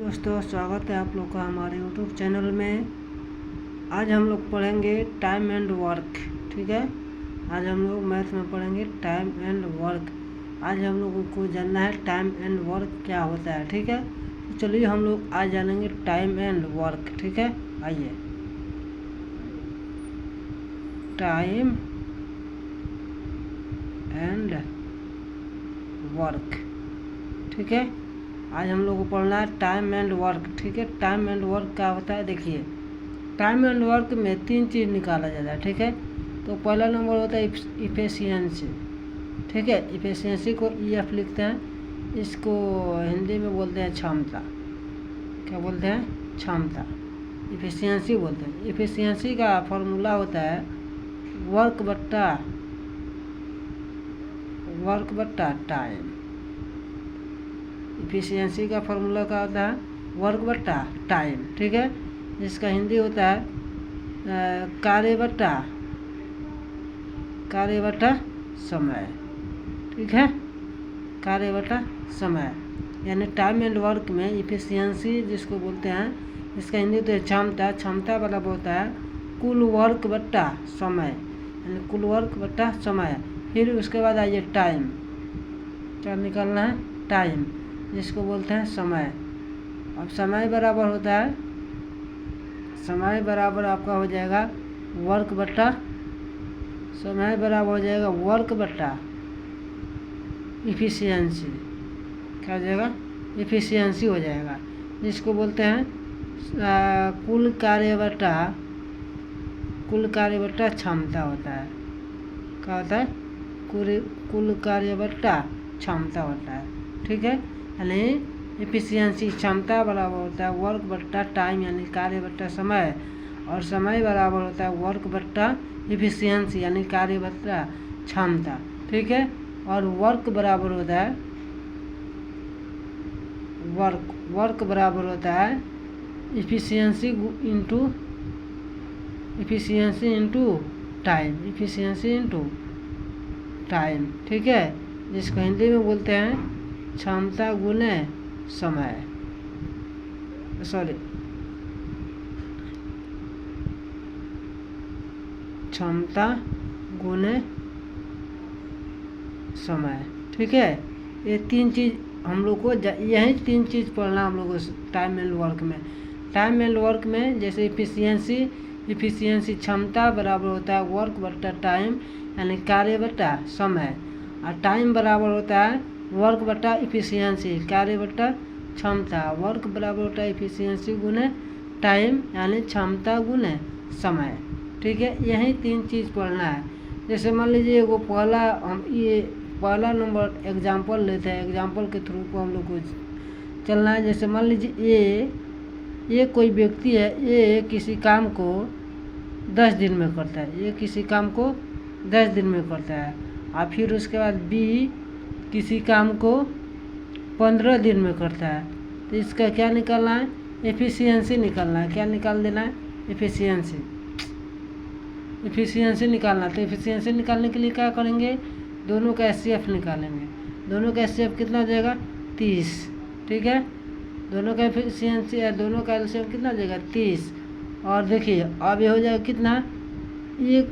दोस्तों, स्वागत है आप लोग का हमारे यूट्यूब चैनल में। आज हम लोग पढ़ेंगे टाइम एंड वर्क। ठीक है, आज हम लोग मैथ में पढ़ेंगे टाइम एंड वर्क। आज हम लोगों को जानना है टाइम एंड वर्क क्या होता है। ठीक है, तो चलिए हम लोग आज जानेंगे टाइम एंड वर्क। ठीक है, आइए। Time and work. ठीक है, आज हम लोग को पढ़ना है टाइम एंड वर्क। ठीक है, टाइम एंड वर्क क्या होता है देखिए। टाइम एंड वर्क में 3 चीज़ निकाला जाता है। ठीक है, तो पहला नंबर होता है इफिशियंसी। ठीक है, इफिशियंसी को EF लिखते हैं, इसको हिंदी में बोलते हैं क्षमता। क्या बोलते हैं? क्षमता, इफिशियंसी बोलते हैं। इफिशियंसी का फॉर्मूला होता है वर्क बट्टा टाइम। इफिशियंसी का फॉर्मूला क्या होता है? वर्क बट्टा टाइम। ठीक है, जिसका हिंदी होता है कार्य बट्टा समय। ठीक है, कार्य बट्टा समय, यानी टाइम एंड वर्क में इफिशियंसी जिसको बोलते हैं, इसका हिंदी तो है क्षमता। क्षमता बराबर होता है कुल वर्क बट्टा समय, यानी कुल वर्क बट्टा समय। फिर उसके बाद आइए टाइम। क्या निकालना है? टाइम, जिसको बोलते हैं समय। अब समय बराबर होता है, समय बराबर आपका हो जाएगा वर्क बट्टा, समय बराबर हो जाएगा वर्क बट्टा इफिशियंसी। क्या हो जाएगा? इफिशियंसी हो जाएगा, जिसको बोलते हैं कुल कार्य बट्टा क्षमता होता है। क्या होता है? कुल कार्य बट्टा क्षमता होता है। ठीक है, यानी इफिशियंसी क्षमता बराबर होता है वर्क बट्टा टाइम, यानी कार्य बट्टा समय, और समय बराबर होता है वर्क बट्टा इफिशियंसी, यानी कार्य बट्टा क्षमता। ठीक है, और वर्क बराबर होता है वर्क बराबर होता है इफिशियंसी इंटू टाइम। ठीक है, जिसको हिंदी में बोलते हैं क्षमता गुने समय। क्षमता गुने समय। ठीक है, ये 3 चीज़ हम लोग को यही 3 चीज़ पढ़ना हम लोग को टाइम एंड वर्क में। टाइम एंड वर्क में जैसे इफिशियंसी क्षमता बराबर होता है वर्क बट्टा टाइम, यानी कार्य बट्टा समय, और टाइम बराबर होता है वर्क बट्टा इफिशियंसी, कार्य बट्टा क्षमता। वर्क बराबर होता है इफिशियंसी गुने टाइम, यानी क्षमता गुने समय। ठीक है, यही 3 चीज़ पढ़ना है। जैसे मान लीजिए वो पहला नंबर एग्जाम्पल लेते हैं, एग्जाम्पल के थ्रू को हम लोग को चलना है। जैसे मान लीजिए ये कोई व्यक्ति है, ये किसी काम को 10 दिन में करता है, ये किसी काम को 10 दिन में करता है, और फिर उसके बाद B किसी काम को 15 दिन में करता है। तो इसका क्या निकालना है? एफिशिएंसी निकालना है। क्या निकाल देना है? एफिशिएंसी निकालना। तो एफिशिएंसी निकालने के लिए क्या करेंगे? दोनों का HCF निकालेंगे। दोनों का HCF कितना हो जाएगा? 30। ठीक है, दोनों का LCM कितना हो जाएगा? 30। और देखिए अब ये हो जाएगा कितना? ये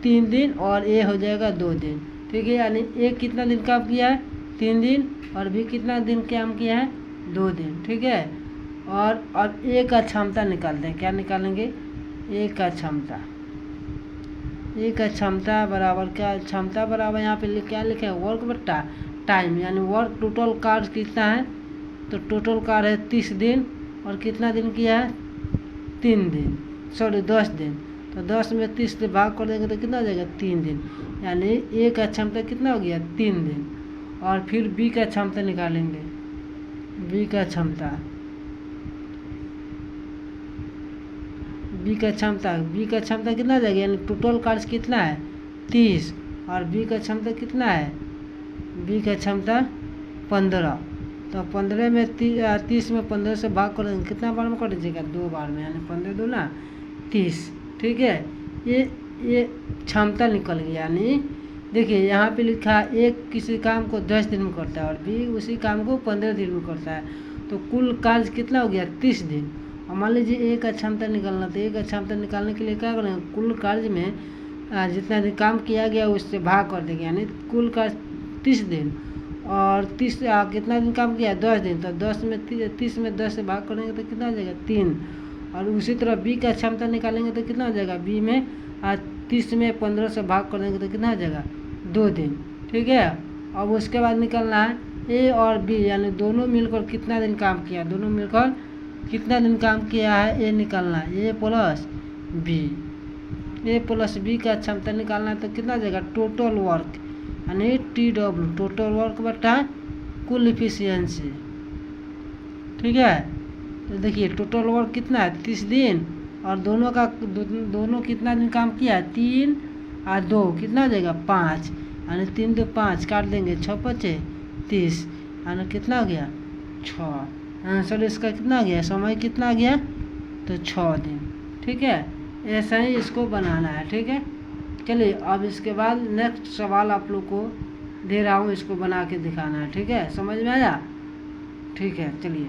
3 दिन और ये हो जाएगा 2 दिन। ठीक है, यानी एक कितना दिन काम किया है? 3 दिन, और भी कितना दिन काम किया है? 2 दिन। ठीक है, और अब ए का क्षमता निकालते हैं। क्या निकालेंगे? ए का क्षमता बराबर क्या? क्षमता बराबर यहाँ पे क्या लिखे हैं? वर्क बट्टा टाइम, यानी वर्क टोटल कार्य कितना है? तो टोटल कार्य है 30 दिन, और कितना दिन किया है? 10 दिन। तो 10 में 30 से भाग कर देंगे तो कितना हो जाएगा? 3 दिन, यानी ए का क्षमता कितना हो गया? 3 दिन। और फिर B का क्षमता निकालेंगे। B का क्षमता कितना हो जाएगा? यानी टोटल कार्य कितना है? 30, और B का क्षमता कितना है? B का क्षमता 15। तो 15 में 30 में 15 से भाग कर देंगे, कितना बार में कर दीजिएगा? 2 बार में, यानी 15 दूना 30। ठीक है, ये क्षमता निकल गया। यानी देखिए यहाँ पे लिखा है एक किसी काम को 10 दिन में करता है, और B उसी काम को 15 दिन में करता है। तो कुल कार्य कितना हो गया 30 दिन। और मान लीजिए ए का क्षमता निकालना, तो ए का क्षमता निकालने के लिए क्या करेंगे, कुल कार्य में जितना दिन काम किया गया उससे भाग कर देंगे, यानी कुल कार्य 30 दिन और 30 कितना दिन काम किया 10 दिन, तो 30 में 10 से भाग करेंगे तो कितना हो जाएगा 3। और उसी तरह बी का क्षमता निकालेंगे तो कितना हो जाएगा, बी में 30 में 15 से भाग कर देंगे तो कितना हो जाएगा 2 दिन। ठीक है, अब उसके बाद निकलना है ए और बी, यानी दोनों मिलकर कितना दिन काम किया, दोनों मिलकर कितना दिन काम किया है ए निकालना है, ए प्लस बी का क्षमता निकालना है तो कितना हो जाएगा टोटल वर्क, यानी TW टोटल वर्क बटा कुल इफिशियंसी। ठीक है, तो देखिए टोटल वर्क कितना है 30 दिन और दोनों कितना दिन काम किया 3 और 2 कितना हो जाएगा 5, यानी 3 2 5 काट देंगे 6 5 30, यानी कितना हो गया 6। आंसर इसका कितना आ गया, समय कितना आ गया तो 6 दिन। ठीक है, ऐसा ही इसको बनाना है। ठीक है, चलिए अब इसके बाद नेक्स्ट सवाल आप लोग को दे रहा हूँ, इसको बना के दिखाना है। ठीक है, समझ में आया। ठीक है, चलिए।